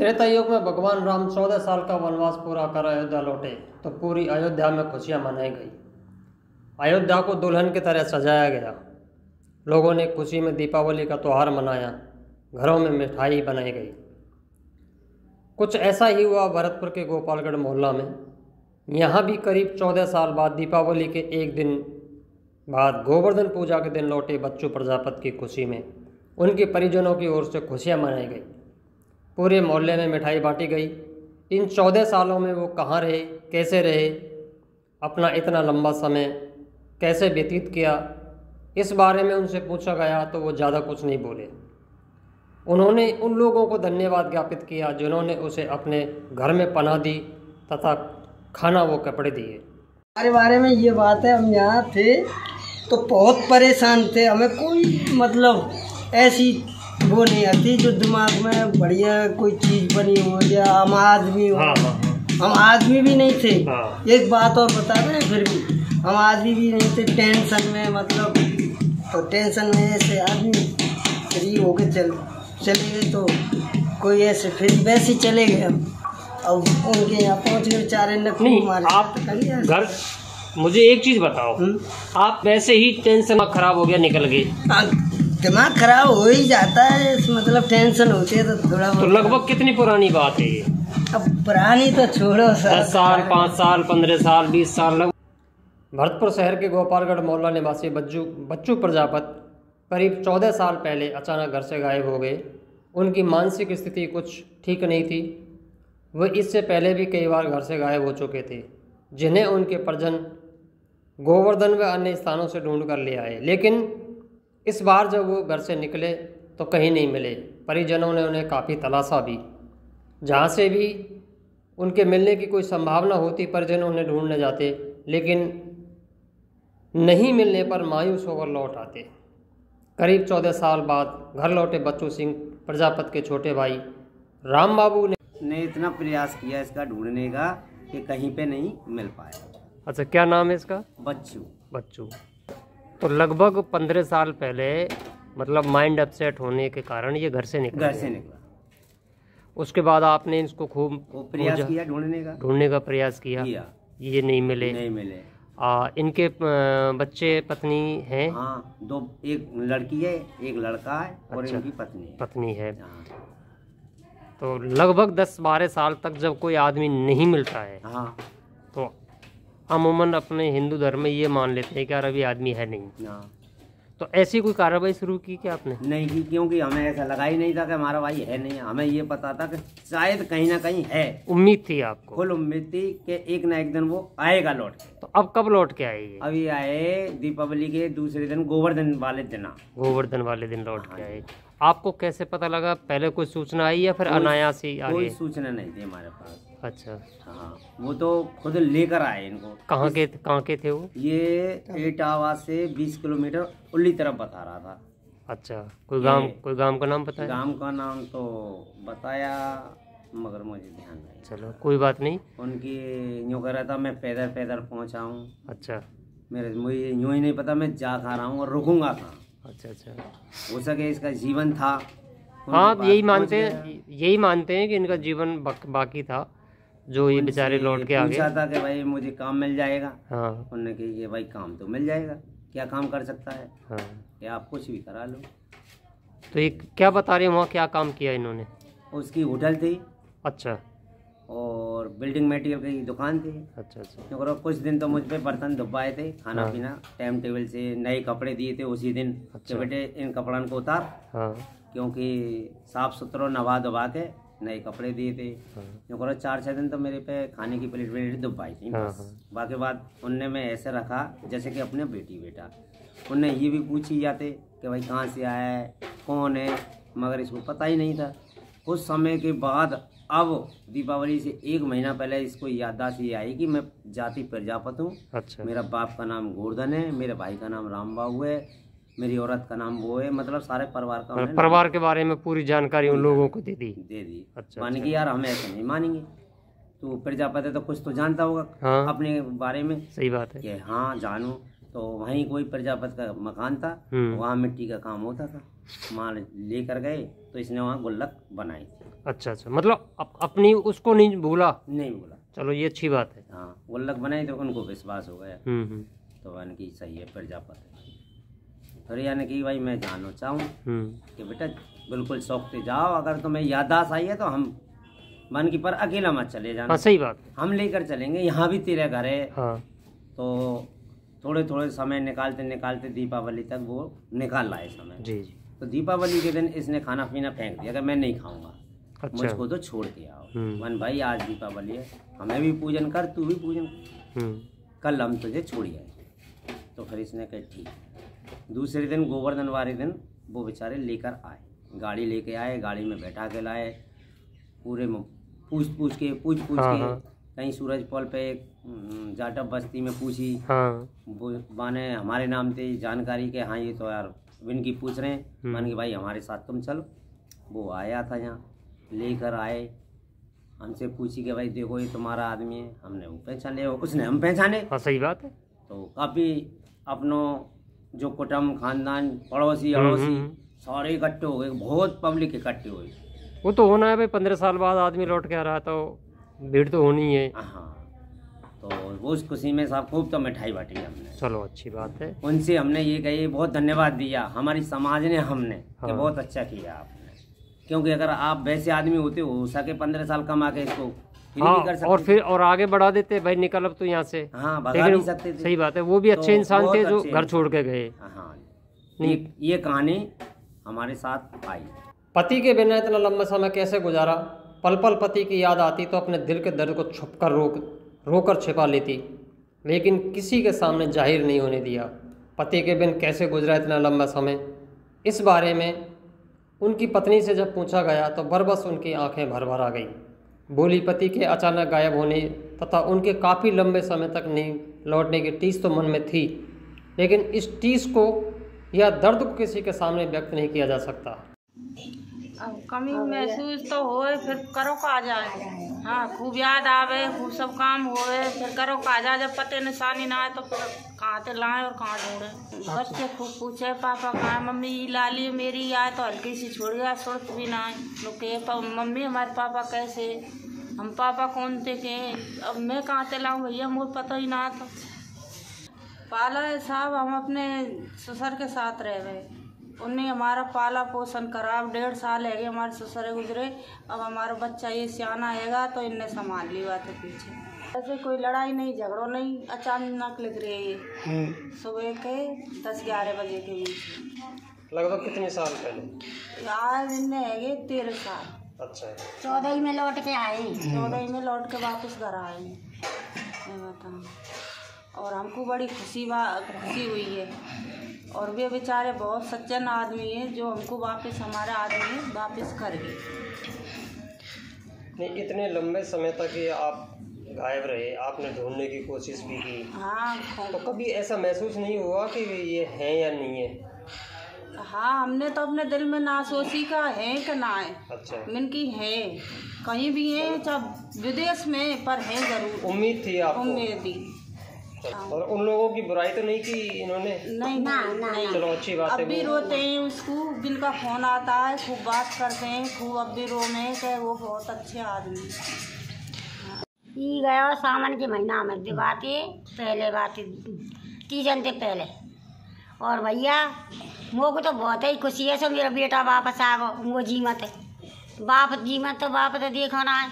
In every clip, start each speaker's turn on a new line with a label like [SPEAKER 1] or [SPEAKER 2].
[SPEAKER 1] त्रेता युग में भगवान राम 14 साल का वनवास पूरा कर अयोध्या लौटे तो पूरी अयोध्या में खुशियां मनाई गई। अयोध्या को दुल्हन की तरह सजाया गया। लोगों ने खुशी में दीपावली का त्यौहार मनाया। घरों में मिठाई बनाई गई। कुछ ऐसा ही हुआ भरतपुर के गोपालगढ़ मोहल्ला में। यहाँ भी करीब 14 साल बाद दीपावली के एक दिन बाद गोवर्धन पूजा के दिन लौटे बच्चू प्रजापति की खुशी में उनके परिजनों की ओर से खुशियां मनाई गई। पूरे मोहल्ले में मिठाई बांटी गई। इन 14 सालों में वो कहाँ रहे, कैसे रहे, अपना इतना लंबा समय कैसे व्यतीत किया, इस बारे में उनसे पूछा गया तो वो ज़्यादा कुछ नहीं बोले। उन्होंने उन लोगों को धन्यवाद ज्ञापित किया जिन्होंने उसे अपने घर में पनाह दी तथा खाना वो कपड़े दिए।
[SPEAKER 2] हमारे बारे में ये बात है, हम यहाँ थे तो बहुत परेशान थे। हमें कोई मतलब ऐसी वो नहीं आती जो दिमाग में बढ़िया कोई चीज़ बनी हो या हम आदमी हो। हम आदमी भी नहीं थे। एक बात और बता दें, फिर भी हम आदमी भी नहीं थे। टेंशन में मतलब तो टेंशन में ऐसे आदमी फ्री होके चले गए तो कोई ऐसे फिर वैसे चले गए हम। अब उनके यहाँ पहुँच गए बेचारे ने।
[SPEAKER 1] आप घर मुझे एक चीज़ बताओ, आप वैसे ही टेंशन में खराब हो गया निकल गए।
[SPEAKER 2] दिमाग खराब हो ही जाता है, मतलब टेंशन होती है तो थोड़ा।
[SPEAKER 1] तो लगभग कितनी पुरानी बात है ये?
[SPEAKER 2] अब पुरानी तो छोड़ो सर।
[SPEAKER 1] 10 साल, 5 साल, 15 साल, 20 साल लगभग। भरतपुर शहर के गोपालगढ़ मोहल्ला निवासी बच्चू प्रजापति करीब 14 साल पहले अचानक घर से गायब हो गए। उनकी मानसिक स्थिति कुछ ठीक नहीं थी। वह इससे पहले भी कई बार घर से गायब हो चुके थे, जिन्हें उनके परिजन गोवर्धन व अन्य स्थानों से ढूंढ कर ले आए। लेकिन इस बार जब वो घर से निकले तो कहीं नहीं मिले। परिजनों ने उन्हें काफ़ी तलाशा भी। जहाँ से भी उनके मिलने की कोई संभावना होती परिजन उन्हें ढूंढने जाते, लेकिन नहीं मिलने पर मायूस होकर लौट आते। करीब 14 साल बाद घर लौटे बच्चू सिंह प्रजापति के छोटे भाई राम बाबू
[SPEAKER 3] ने इतना प्रयास किया इसका ढूंढने का कि कहीं पे नहीं मिल पाया।
[SPEAKER 1] अच्छा, क्या नाम है इसका? बच्चू। तो लगभग 15 साल पहले मतलब माइंड अपसेट होने के कारण ये घर से निकला। उसके बाद आपने इसको खूब
[SPEAKER 3] प्रयास किया,
[SPEAKER 1] ढूंढने का प्रयास किया। ये नहीं मिले। इनके बच्चे पत्नी हैं?
[SPEAKER 3] हाँ, 2, एक लड़की है, एक लड़का है और
[SPEAKER 1] अच्छा,
[SPEAKER 3] इनकी
[SPEAKER 1] पत्नी है। तो लगभग 10-12 साल तक जब कोई आदमी नहीं मिलता है तो अमूमन अपने हिंदू धर्म में ये मान लेते हैं कि यार अभी आदमी है नहीं। तो ऐसी कोई कार्रवाई शुरू की क्या आपने?
[SPEAKER 3] नहीं की, क्योंकि हमें ऐसा लगा ही नहीं था कि हमारा भाई है नहीं। हमें ये पता था कि शायद कहीं ना कहीं है।
[SPEAKER 1] उम्मीद थी आपको?
[SPEAKER 3] फुल उम्मीद थी कि एक ना एक दिन वो आएगा लौट के।
[SPEAKER 1] तो अब कब लौट के आए?
[SPEAKER 3] अभी आए दीपावली के दूसरे दिन, गोवर्धन वाले दिन
[SPEAKER 1] लौट के आए। आपको कैसे पता लगा? पहले कोई सूचना आई या फिर अनायास ही आ गए?
[SPEAKER 3] कोई सूचना नहीं थी हमारे पास।
[SPEAKER 1] अच्छा।
[SPEAKER 3] हाँ, वो तो खुद लेकर आए इनको।
[SPEAKER 1] कहाँ के थे वो?
[SPEAKER 3] ये इटावा से 20 किलोमीटर उल्ली तरफ बता रहा था।
[SPEAKER 1] अच्छा, कोई गांव का नाम बताया?
[SPEAKER 3] गांव का नाम तो बताया मगर मुझे ध्यान नहीं।
[SPEAKER 1] चलो कोई बात नहीं।
[SPEAKER 3] उनकी यूँ कह रहा था मैं पैदल पहुँचा हूँ।
[SPEAKER 1] अच्छा।
[SPEAKER 3] मुझे यूँ ही नहीं पता मैं जा खा रहा हूँ और रुकूंगा कहाँ।
[SPEAKER 1] अच्छा।
[SPEAKER 3] हो सके इसका जीवन था।
[SPEAKER 1] हाँ, यही मानते हैं कि इनका जीवन बाकी था, जो ये बेचारे लौट के आ गए।
[SPEAKER 3] पूछा था कि भाई मुझे काम मिल जाएगा।
[SPEAKER 1] हाँ।
[SPEAKER 3] उन्होंने कहा कि भाई काम तो मिल जाएगा, क्या काम कर सकता है?
[SPEAKER 1] हाँ।
[SPEAKER 3] कि आप कुछ भी करा लो।
[SPEAKER 1] तो ये क्या बता रहे हैं वहाँ क्या काम किया इन्होंने?
[SPEAKER 3] उसकी होटल थी।
[SPEAKER 1] अच्छा।
[SPEAKER 3] और बिल्डिंग मटेरियल की दुकान थी।
[SPEAKER 1] अच्छा।
[SPEAKER 3] कुछ दिन तो मुझ पे बर्तन धुपाए थे, खाना पीना टाइम टेबल से, नए कपड़े दिए थे उसी दिन। अच्छा। बेटे इन कपड़ों को उतार। हाँ। क्योंकि साफ सुथरा नवा धोवा के नए कपड़े दिए थे। हाँ। 4-6 दिन तो मेरे पे खाने की प्लेट धुपाई थी। हाँ। बाकी बात उनने मैं ऐसे रखा जैसे कि अपने बेटा। उनने ये भी पूछी जाते कि भाई कहाँ से आया है, कौन है, मगर इसको पता ही नहीं था। कुछ समय के बाद अब दीपावली से 1 महीना पहले इसको याददाश्त ये आई कि मैं जाति प्रजापति हूँ। अच्छा। मेरा बाप का नाम गोवर्धन है, मेरे भाई का नाम राम बाबू है, मेरी औरत का नाम वो है। मतलब सारे परिवार
[SPEAKER 1] के बारे में पूरी जानकारी उन लोगों को दे दी।
[SPEAKER 3] अच्छा। मान के यार हम ऐसे नहीं मानेंगे, तो प्रजापति तो कुछ तो जानता होगा। हाँ। अपने बारे में।
[SPEAKER 1] सही बात है
[SPEAKER 3] कि हाँ जानू। तो वहीं कोई प्रजापति का मकान था, वहाँ मिट्टी का काम होता था, माल लेकर गए तो इसने वहाँ गुल्लक बनाई थी।
[SPEAKER 1] अच्छा अच्छा, मतलब अपनी उसको नहीं भूला।
[SPEAKER 3] नहीं भूला।
[SPEAKER 1] चलो ये अच्छी बात है।
[SPEAKER 3] हाँ, गुल्लक बनाई तो उनको विश्वास हो गया। तो यानी सही है प्रजापति। फिर यानी कि भाई मैं जानना चाहूँ कि बेटा बिल्कुल शौक से जाओ, अगर तुम्हें याददाश्त आई है तो हम मन की पर अकेला मत चले जाना।
[SPEAKER 1] हाँ सही बात,
[SPEAKER 3] हम लेकर चलेंगे, यहाँ भी तेरे घर है।
[SPEAKER 1] हाँ।
[SPEAKER 3] तो थोड़े थोड़े समय निकालते निकालते दीपावली तक वो निकाल लाए समय।
[SPEAKER 1] जी जी।
[SPEAKER 3] तो दीपावली के दिन इसने खाना पीना फेंक दिया, अगर मैं नहीं खाऊंगा।
[SPEAKER 1] अच्छा।
[SPEAKER 3] मुझको तो छोड़ के आओ। मन भाई आज दीपावली है, हमें भी पूजन कर, तू भी पूजन कर, कल हम तुझे छोड़ आए। तो फिर इसने कहा ठीक। दूसरे दिन गोवर्धन वाले दिन वो बेचारे लेकर आए, गाड़ी लेके आए, गाड़ी में बैठा के लाए, पूरे पूछ के कहीं सूरज पोल पे जाटव बस्ती में पूछी। वो बाने हमारे नाम से जानकारी के, हाँ ये तो यार इनकी पूछ रहे हैं। मान के भाई हमारे साथ तुम चलो। वो आया था यहाँ, लेकर आए, हमसे पूछी कि भाई देखो ये तुम्हारा आदमी है। हमने वो पहचान लिया, उसने हम पहचाने।
[SPEAKER 1] हाँ सही बात है।
[SPEAKER 3] तो काफी अपनों जो कुटुंब खानदान पड़ोसी अड़ोसी सारे इकट्ठे हो गए, बहुत पब्लिक इकट्ठी हुई।
[SPEAKER 1] वो तो होना है भाई, 15 साल बाद आदमी लौट के आ रहा है तो भीड़ तो होनी है।
[SPEAKER 3] हाँ, तो वो उस खुशी में साहब खूब तो मिठाई बांटी हमने।
[SPEAKER 1] चलो अच्छी बात है।
[SPEAKER 3] उनसे हमने ये कही, बहुत धन्यवाद दिया हमारी समाज ने, हमने कि बहुत अच्छा किया आपने। क्योंकि अगर आप वैसे आदमी होते हो सके 15 साल कमा के इसको
[SPEAKER 1] हाँ, कर सकते और फिर और आगे बढ़ा देते भाई, निकल अब तो यहाँ से।
[SPEAKER 3] हाँ, भगा नहीं सकते थे।
[SPEAKER 1] सही बात है, वो भी अच्छे इंसान थे जो घर छोड़ के गए।
[SPEAKER 3] हाँ, ये कहानी हमारे साथ आई।
[SPEAKER 1] पति के बिना इतना लंबा समय कैसे गुजारा, पल पल पति की याद आती तो अपने दिल के दर्द को छुपकर रोकर छिपा लेती, लेकिन किसी के सामने जाहिर नहीं होने दिया। पति के बिन कैसे गुजरा इतना लंबा समय, इस बारे में उनकी पत्नी से जब पूछा गया तो बरबस उनकी आंखें भर भर आ गई। बोली पति के अचानक गायब होने तथा उनके काफ़ी लंबे समय तक नहीं लौटने की टीस तो मन में थी, लेकिन इस टीस को या दर्द को किसी के सामने व्यक्त नहीं किया जा सकता।
[SPEAKER 4] अब कमी महसूस तो होए, फिर करो का जाए। हाँ, खूब याद आवे, खूब सब काम होए, फिर करो का जाए। जब पते निशानी ना आए तो फिर कहाँ से लाएं और कहाँ ढूंढे। बच्चे खूब पूछे पापा कहाँ, मम्मी ये लाली मेरी आए तो हल्की सी छोड़ गया, सुरत भी ना आए। लोग मम्मी हमारे पापा कैसे, हम पापा कौन थे के, अब मैं कहाँ से लाऊं भैया, मुझे पता ही ना था। पाला है साहब, हम अपने ससुर के साथ रह गए, उन्हें हमारा पाला पोषण करा। अब 1.5 साल है हमारे ससुर गुजरे, अब हमारा बच्चा ये सियाना हैगा तो इनने संभाल ली बात है। पीछे ऐसे कोई लड़ाई नहीं झगड़ो नहीं, अचानक लिख रही है ये सुबह के 10-11 बजे के बीच।
[SPEAKER 1] लगभग कितने साल पहले?
[SPEAKER 4] आज इनने है 13 साल।
[SPEAKER 1] अच्छा,
[SPEAKER 4] 14 में लौट के आए, 14 में लौट के वापस घर आए बता। और हमको बड़ी खुशी हुई है, और वे बेचारे बहुत सज्जन आदमी हैं जो हमको वापस हमारा आदमी वापस कर गए।
[SPEAKER 1] नहीं, इतने लंबे समय तक ये आप गायब रहे, आपने ढूंढने की कोशिश भी की।
[SPEAKER 4] हाँ,
[SPEAKER 1] तो कभी ऐसा महसूस नहीं हुआ कि ये है या नहीं है?
[SPEAKER 4] हाँ, हमने तो अपने दिल में ना सोची का है कि ना है।
[SPEAKER 1] अच्छा,
[SPEAKER 4] इनकी है, कहीं भी है, चाहे विदेश में, पर है जरूर।
[SPEAKER 1] उम्मीद थी आपको?
[SPEAKER 4] उम्मीद थी।
[SPEAKER 1] और उन लोगों की बुराई तो नहीं की इन्होंने?
[SPEAKER 4] नहीं नहीं।
[SPEAKER 1] चलो अच्छी बात है।
[SPEAKER 4] अब भी रोते हैं उसको, जिनका फोन आता है खूब बात करते हैं, खूब अब भी रो में कि वो बहुत अच्छे आदमी।
[SPEAKER 5] ये गया सावन के महीना में दिवाते पहले बात तीजन से पहले। और भैया मोको तो बहुत ही खुशी है, सो मेरा बेटा वापस आ गो। वो जीमत है, बाप जीमत तो बाप तो देखो ना है,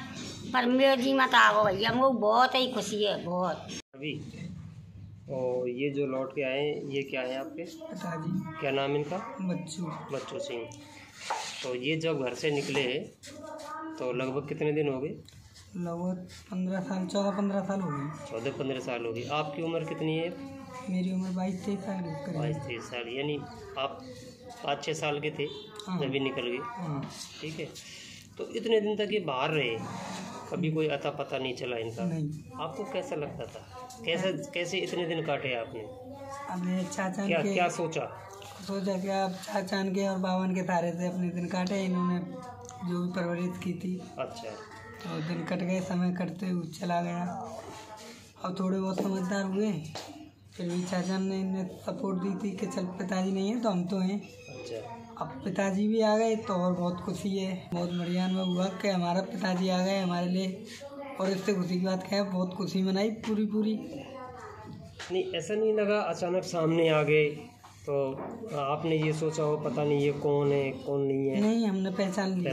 [SPEAKER 5] पर मेरा जीमत आ गो भैया, वो बहुत ही खुशी है बहुत।
[SPEAKER 1] अभी और ये जो लौट के आए, ये क्या है आपके
[SPEAKER 2] पिताजी?
[SPEAKER 1] क्या नाम इनका?
[SPEAKER 2] बच्चू
[SPEAKER 1] सिंह। तो ये जब घर से निकले तो लगभग कितने दिन हो गए?
[SPEAKER 2] लगभग 15 साल, 14-15 साल हो गए।
[SPEAKER 1] 14-15 साल हो गई। आपकी उम्र कितनी है?
[SPEAKER 2] मेरी उम्र 22-23 साल है।
[SPEAKER 1] 22-23 साल, यानी आप 5-6 साल के थे जब निकल गए।
[SPEAKER 2] हाँ।
[SPEAKER 1] ठीक है, तो इतने दिन तक ये बाहर रहे, कभी कोई अता पता नहीं चला इनका?
[SPEAKER 2] नहीं।
[SPEAKER 1] आपको कैसा लगता था, कैसे इतने दिन काटे आपने?
[SPEAKER 2] अपने चाचा के
[SPEAKER 1] क्या सोचा
[SPEAKER 2] कि आप चाचा के और बावन के तारे से अपने दिन काटे, इन्होंने जो भी परवरिश की थी।
[SPEAKER 1] अच्छा,
[SPEAKER 2] तो दिन कट गए, समय कटते हुए चला गया। अब थोड़े बहुत समझदार हुए, फिर भी चाचा ने इन्हें सपोर्ट दी थी कि चल पिताजी नहीं है तो हम तो हैं।
[SPEAKER 1] अच्छा।
[SPEAKER 2] अब पिताजी भी आ गए तो और बहुत खुशी है, बहुत बढ़िया अनुभव हुआ कि हमारा पिताजी आ गए हमारे लिए। और इससे खुशी की बात क्या है, बहुत खुशी मनाई पूरी।
[SPEAKER 1] नहीं, ऐसा नहीं लगा अचानक सामने आ गए तो आपने ये सोचा हो पता नहीं ये कौन है कौन नहीं है?
[SPEAKER 2] नहीं, हमने पहचान लिया,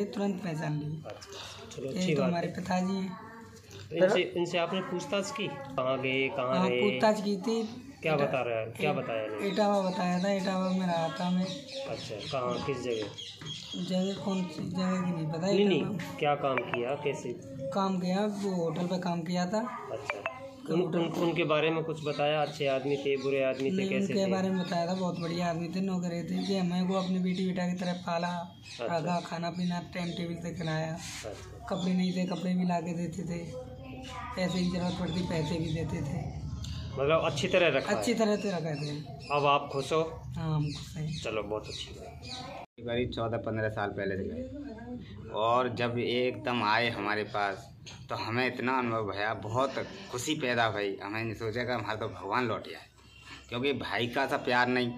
[SPEAKER 2] तुरंत पहचान लिया।
[SPEAKER 1] अच्छा, चलो अच्छी
[SPEAKER 2] ये तो
[SPEAKER 1] बात
[SPEAKER 2] हमारे
[SPEAKER 1] है।
[SPEAKER 2] पिताजी हैं।
[SPEAKER 1] तो इनसे आपने पूछताछ की कहाँ गए कहाँ रहे?
[SPEAKER 2] पूछताछ की थी।
[SPEAKER 1] क्या बताया नहीं?
[SPEAKER 2] इटावा बताया था, इटावा में रहा था मैं।
[SPEAKER 1] अच्छा, कहाँ किस जगह?
[SPEAKER 2] जगह कौन सी जगह की नहीं पता।
[SPEAKER 1] नहीं, क्या काम किया, कैसे
[SPEAKER 2] काम किया? वो होटल पे काम किया था।
[SPEAKER 1] अच्छा, उनके बारे में कुछ बताया? अच्छे आदमी थे, बुरे आदमी थे, कैसे
[SPEAKER 2] उनके
[SPEAKER 1] थे?
[SPEAKER 2] बारे में बताया था, बहुत बढ़िया आदमी थे, नौकरे थे कि हमें को अपनी बेटा की तरह पाला, रखा, खाना पीना टाइम टेबल से खिलाया। कपड़े नहीं थे, कपड़े भी ला के देते थे, पैसे की जरूरत पड़ती पैसे भी देते थे,
[SPEAKER 1] मतलब अच्छी तरह से
[SPEAKER 2] रखे थे।
[SPEAKER 1] अब आप खुश हो?
[SPEAKER 2] हाँ, हम खुश हैं।
[SPEAKER 1] चलो, बहुत अच्छी बात।
[SPEAKER 6] करीब 14-15 साल पहले से गए और जब एकदम आए हमारे पास तो हमें इतना अनुभव भया, बहुत खुशी पैदा भई। हमें नहीं सोचा कि हमारा तो भगवान लौट आए, क्योंकि भाई का सा प्यार नहीं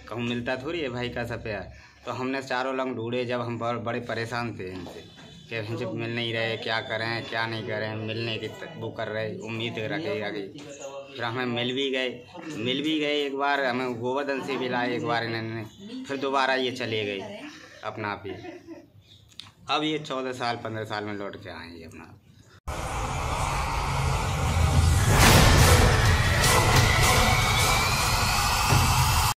[SPEAKER 6] कहूँ मिलता थोड़ी है भाई का सा प्यार। तो हमने चारों लंग ढूंढे, जब हम बड़े परेशान थे इनसे कि हमसे मिल नहीं रहे, क्या करें क्या नहीं करें, मिलने की वो कर रहे, उम्मीद रखेगा कि फिर हमें मिल भी गए। एक बार हमें गोवर्धन से भी लाए, एक बार इन्होंने, फिर दोबारा ये चले गए अपना आप ही। अब ये 14 साल 15 साल में लौट के आए ये अपना।